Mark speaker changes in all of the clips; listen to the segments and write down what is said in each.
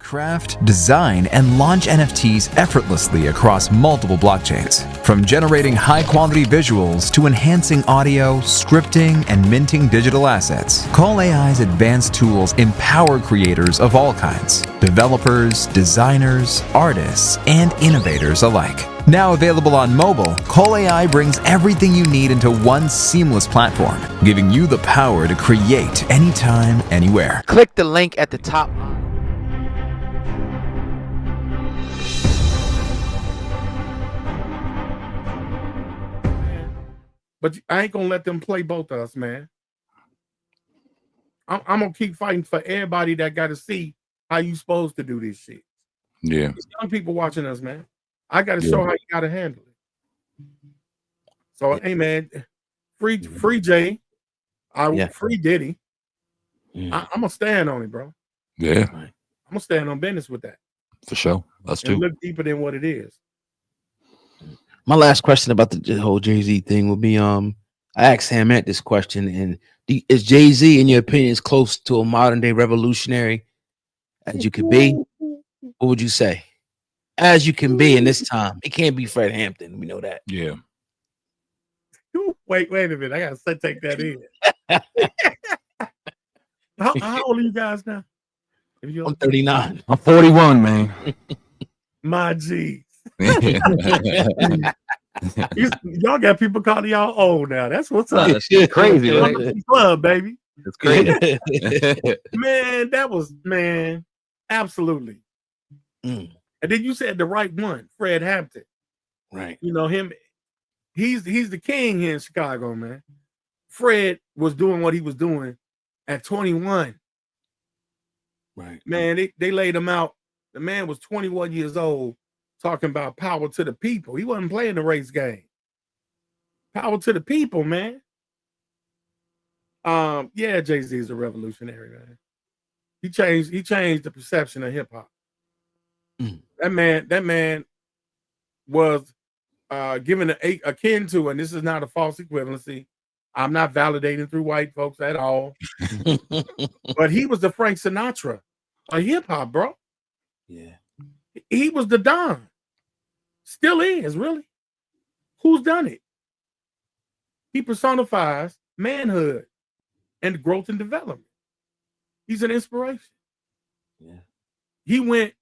Speaker 1: Craft, design, and launch NFTs effortlessly across multiple blockchains. From generating high-quality visuals to enhancing audio, scripting, and minting digital assets, Call AI's advanced tools empower creators of all kinds, developers, designers, artists, and innovators alike. Now available on mobile, Call AI brings everything you need into one seamless platform, giving you the power to create anytime, anywhere.
Speaker 2: Click the link at the top.
Speaker 3: But I ain't gonna let them play both of us, man. I'm gonna keep fighting for everybody that got to see how you supposed to do this shit.
Speaker 4: Yeah.
Speaker 3: There's young people watching us, man. I got to show how you got to handle it. So, hey, man, free Jay, free Diddy. I'm gonna stand on it, bro.
Speaker 4: Yeah.
Speaker 3: I'm gonna stand on business with that.
Speaker 4: For sure. Us too.
Speaker 3: Look deeper than what it is.
Speaker 5: My last question about the whole Jay-Z thing would be, I asked Ham at this question, and is Jay-Z, in your opinion, as close to a modern day revolutionary as you could be? What would you say? As you can be in this time. It can't be Fred Hampton. We know that.
Speaker 4: Yeah.
Speaker 3: Wait a minute. I gotta take that in. How old are you guys now?
Speaker 5: I'm 39.
Speaker 4: I'm 41, man.
Speaker 3: My G. Y'all got people calling y'all old now. That's what's up.
Speaker 4: That's crazy, right?
Speaker 3: Club, baby.
Speaker 4: It's crazy.
Speaker 3: Man, that was absolutely. And then you said the right one, Fred Hampton.
Speaker 5: Right.
Speaker 3: You know him. He's the king here in Chicago, man. Fred was doing what he was doing at 21.
Speaker 5: Right.
Speaker 3: Man, they laid him out. The man was 21 years old, talking about power to the people. He wasn't playing the race game. Power to the people, man. Yeah, Jay-Z is a revolutionary, man. He changed the perception of hip hop. That man was given akin to, and this is not a false equivalency. I'm not validating through white folks at all. But he was the Frank Sinatra of hip hop, bro.
Speaker 5: Yeah.
Speaker 3: He was the Don. Still is, really. Who's done it? He personifies manhood and growth and development. He's an inspiration.
Speaker 5: Yeah.
Speaker 3: He went,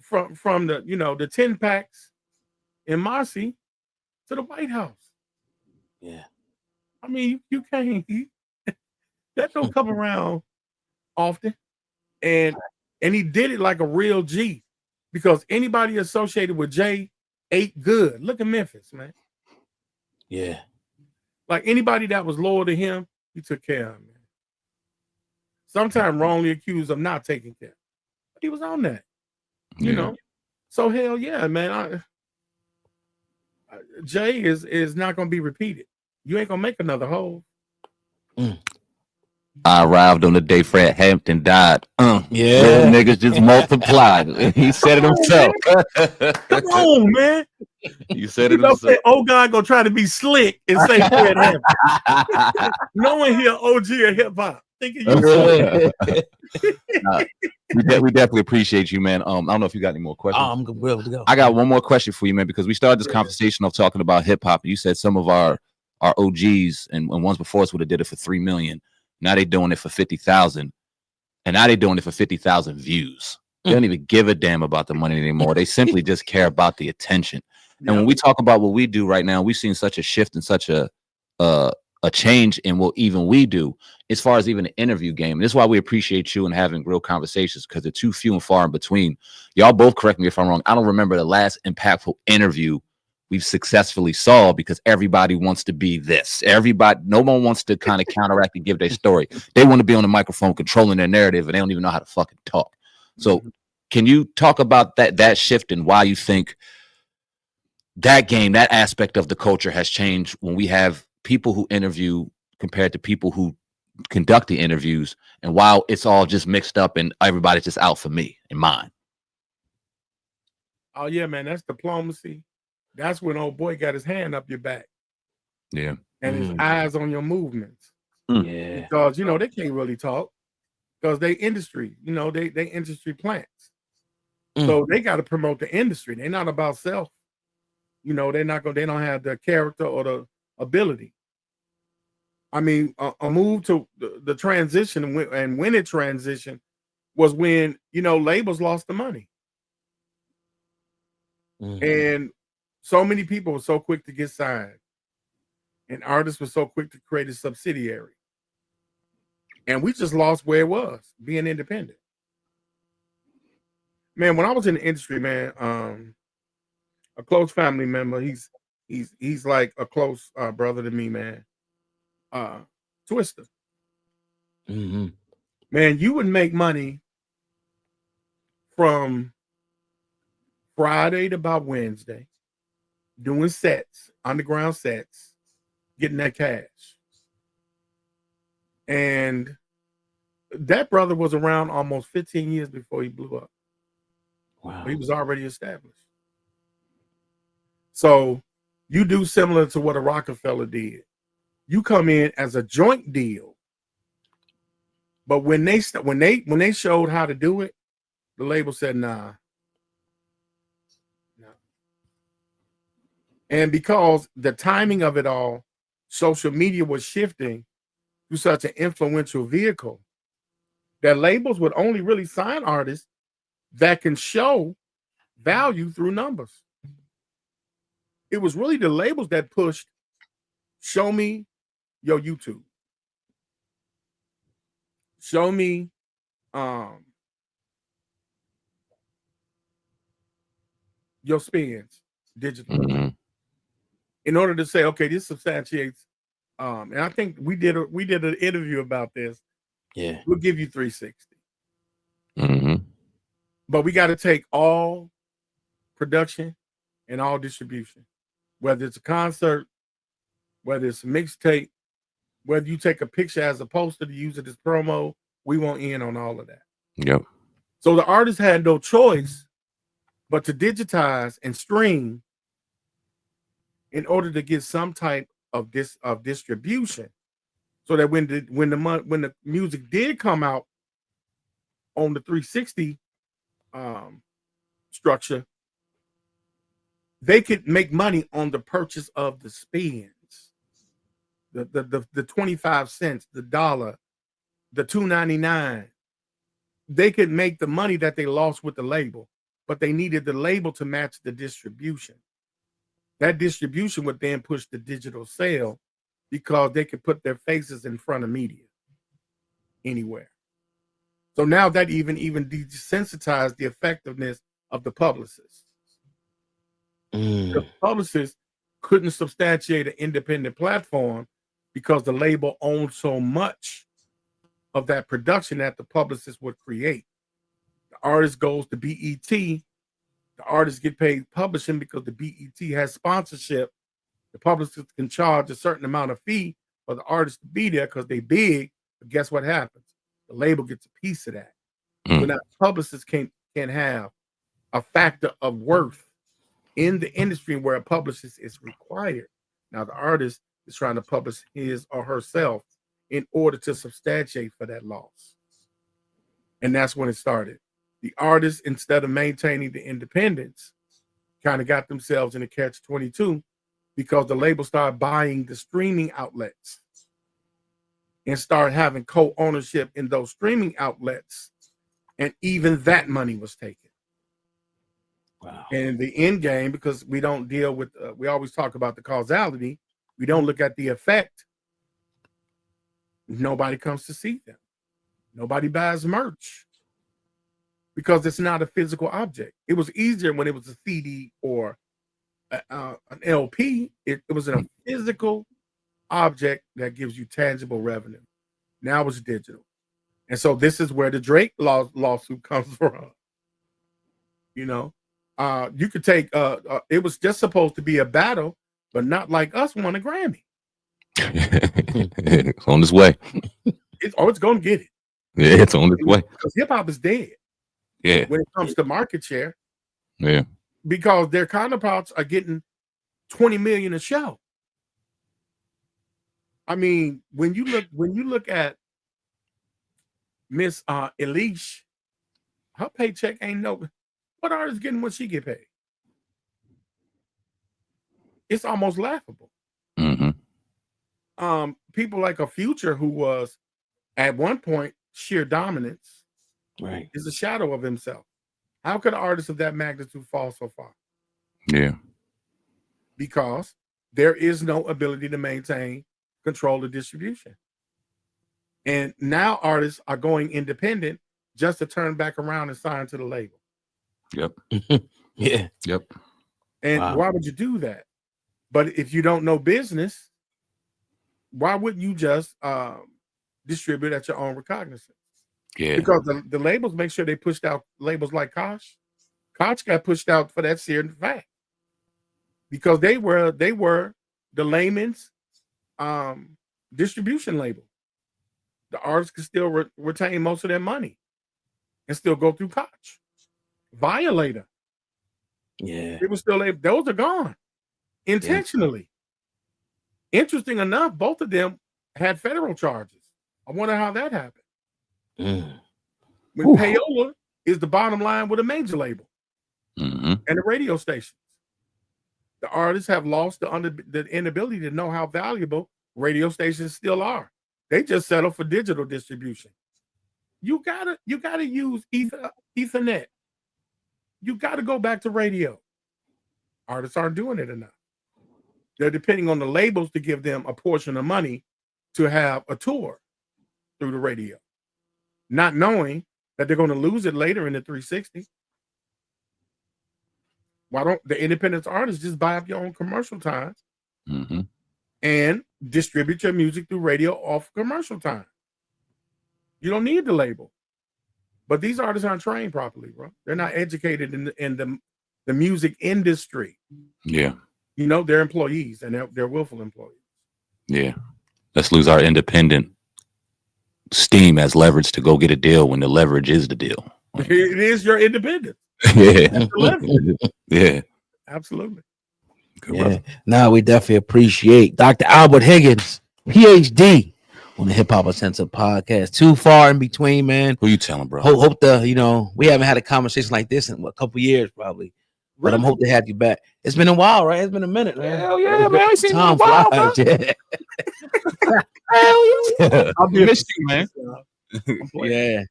Speaker 3: from the, the 10 packs in Marcy to the White House.
Speaker 5: Yeah.
Speaker 3: I mean, you can't. That don't come around often. And he did it like a real G, because anybody associated with Jay ate good. Look at Memphis, man.
Speaker 5: Yeah.
Speaker 3: Like anybody that was loyal to him, he took care of, man. Sometimes wrongly accused of not taking care. But he was on that. You know. So hell yeah, man. Jay is not gonna be repeated. You ain't gonna make another hole.
Speaker 4: I arrived on the day Fred Hampton died.
Speaker 5: Yeah.
Speaker 4: Niggas just multiplied. He said it himself.
Speaker 3: Come on, man.
Speaker 4: You said it himself.
Speaker 3: Oh, God gonna try to be slick and say Fred Hampton. No one here OG of hip hop. Thinking you
Speaker 4: we definitely appreciate you, man. I don't know if you got any more questions.
Speaker 5: I'm good to go.
Speaker 4: I got one more question for you, man, because we started this conversation of talking about hip hop. You said some of our OGs and ones before us would have did it for 3 million. Now they doing it for 50,000, and now they doing it for 50,000 views. They don't even give a damn about the money anymore. They simply just care about the attention. And when we talk about what we do right now, we've seen such a shift and such a change in what even we do, as far as even the interview game. And this is why we appreciate you and having real conversations, because they're too few and far in between. Y'all both correct me if I'm wrong. I don't remember the last impactful interview we've successfully saw, because everybody wants to be this. No one wants to kind of counteract and give their story. They want to be on the microphone controlling their narrative, and they don't even know how to fucking talk. So can you talk about that shift and why you think that game, that aspect of the culture has changed when we have people who interview compared to people who conduct the interviews, and while it's all just mixed up and everybody's just out for me and mine?
Speaker 3: Oh yeah, man, that's diplomacy. That's when old boy got his hand up your back.
Speaker 4: Yeah.
Speaker 3: And his eyes on your movements.
Speaker 5: Yeah.
Speaker 3: Because they can't really talk. because they industry, they industry plants. So they got to promote the industry. They're not about self. They don't have the character or the ability. I mean, a move to the transition and when it transitioned was when, labels lost the money. And so many people were so quick to get signed. And artists were so quick to create a subsidiary. And we just lost where it was, being independent. Man, when I was in the industry, man, a close family member, he's like a close brother to me, man. Twister. Man, you would make money from Friday to about Wednesday, doing sets, underground sets, getting that cash. And that brother was around almost 15 years before he blew up.
Speaker 5: Wow.
Speaker 3: He was already established. So you do similar to what a Rockefeller did. You come in as a joint deal, but when they showed how to do it, the label said nah. And because the timing of it all, social media was shifting to such an influential vehicle that labels would only really sign artists that can show value through numbers. It was really the labels that pushed, show me your YouTube. Show me your spins digitally. In order to say, okay, this substantiates. And I think we did an interview about this.
Speaker 5: Yeah.
Speaker 3: We'll give you 360. But we got to take all production and all distribution, whether it's a concert, whether it's a mixtape, whether you take a picture as a poster to use it as promo, we want in on all of that.
Speaker 4: Yep.
Speaker 3: So the artist had no choice but to digitize and stream in order to get some type of distribution, so that when the music did come out on the 360 structure, they could make money on the purchase of the spins, the 25 cents, the dollar, the $2.99. They could make the money that they lost with the label, but they needed the label to match the distribution. That distribution would then push the digital sale because they could put their faces in front of media anywhere. So now that even desensitized the effectiveness of the publicists. The publicists couldn't substantiate an independent platform because the label owned so much of that production that the publicist would create. The artist goes to BET. The artists get paid publishing because the BET has sponsorship. The publicist can charge a certain amount of fee for the artist to be there because they big. But guess what happens? The label gets a piece of that. So now publicists can have a factor of worth in the industry where a publicist is required. Now the artist is trying to publish his or herself in order to substantiate for that loss. And that's when it started. The artists, instead of maintaining the independence, kind of got themselves in a catch-22 because the label started buying the streaming outlets and started having co-ownership in those streaming outlets. And even that money was taken.
Speaker 5: Wow.
Speaker 3: And the end game, because we don't deal with, we always talk about the causality, we don't look at the effect. Nobody comes to see them. Nobody buys merch because it's not a physical object. It was easier when it was a CD or an LP. It was a physical object that gives you tangible revenue. Now it's digital. And so this is where the Drake lawsuit comes from. You could take, it was just supposed to be a battle, but Not Like Us won a Grammy.
Speaker 4: It's on its way.
Speaker 3: It's going to get it.
Speaker 4: Yeah, it's on its way.
Speaker 3: Because hip hop is dead.
Speaker 4: Yeah.
Speaker 3: When it comes to market share.
Speaker 4: Yeah.
Speaker 3: Because their counterparts are getting 20 million a show. I mean, when you look at Miss Elish, her paycheck ain't no. What artist getting what she get paid? It's almost laughable.
Speaker 4: Mm-hmm.
Speaker 3: People like a Future, who was at one point sheer dominance,
Speaker 5: Right.
Speaker 3: is a shadow of himself. How could an artist of that magnitude fall so far?
Speaker 4: Yeah.
Speaker 3: Because there is no ability to maintain control of distribution. And now artists are going independent just to turn back around and sign to the label.
Speaker 4: Yep.
Speaker 5: Yeah.
Speaker 4: Yep.
Speaker 3: And
Speaker 5: Wow.
Speaker 3: why would you do that? But if you don't know business, why wouldn't you just distribute at your own recognizance?
Speaker 4: Yeah.
Speaker 3: Because the labels make sure they pushed out labels like Koch. Koch got pushed out for that sheer fact. Because they were the layman's distribution label. The artists could still retain most of their money and still go through Koch. Violator.
Speaker 5: Yeah.
Speaker 3: It was still those are gone intentionally. Interesting enough, both of them had federal charges. I wonder how that happened. When
Speaker 5: Ooh.
Speaker 3: payola is the bottom line with a major label
Speaker 4: Mm-hmm.
Speaker 3: and the radio stations. The artists have lost the inability to know how valuable radio stations still are. They just settle for digital distribution. You gotta use Ethernet. You gotta go back to radio. Artists aren't doing it enough. They're depending on the labels to give them a portion of money to have a tour through the radio, not knowing that they're going to lose it later in the 360. Why don't the independent artists just buy up your own commercial time
Speaker 4: Mm-hmm.
Speaker 3: and distribute your music through radio off commercial time? You don't need the label. But these artists aren't trained properly, bro. They're not educated in the music industry.
Speaker 4: Yeah.
Speaker 3: You know, they're employees and they're willful employees.
Speaker 4: Yeah. Let's lose our independent steam as leverage to go get a deal when the leverage is the deal.
Speaker 3: It is your independence.
Speaker 4: Yeah.
Speaker 3: That's the leverage.
Speaker 4: Yeah.
Speaker 3: Absolutely.
Speaker 4: Good
Speaker 5: Yeah.
Speaker 4: brother.
Speaker 5: Now we definitely appreciate Dr. Albert Higgins, PhD, on the Hip Hop Uncensored podcast. Too far in between, man.
Speaker 4: Who you telling, bro?
Speaker 5: Hope we haven't had a conversation like this in a couple years, probably. But I'm hope to have you back. It's been a while, right? It's been a minute, man.
Speaker 4: Hell yeah, man. I ain't seen you in a
Speaker 5: Time
Speaker 4: while,
Speaker 5: flies. Yeah.
Speaker 4: Hell yeah.
Speaker 3: I'll be
Speaker 4: Missed you, man.
Speaker 5: Yeah.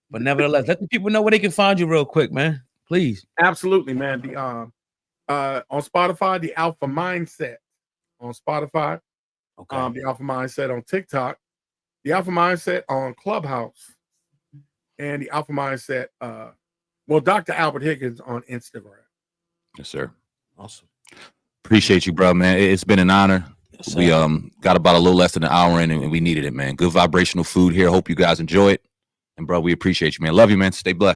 Speaker 5: But nevertheless, let the people know where they can find you real quick, man. Please.
Speaker 3: Absolutely, man. The on Spotify, the Alpha Mindset on Spotify.
Speaker 5: Okay.
Speaker 3: The Alpha Mindset on TikTok, the Alpha Mindset on Clubhouse, and the Alpha Mindset, Dr. Albert Higgins on Instagram.
Speaker 4: Yes, sir.
Speaker 5: Awesome.
Speaker 4: Appreciate you, bro, man. It's been an honor.
Speaker 5: Yes,
Speaker 4: We
Speaker 5: sir.
Speaker 4: got about a little less than an hour in and we needed it, man. Good vibrational food here. Hope you guys enjoy it. And bro, we appreciate you, man. Love you, man. Stay blessed.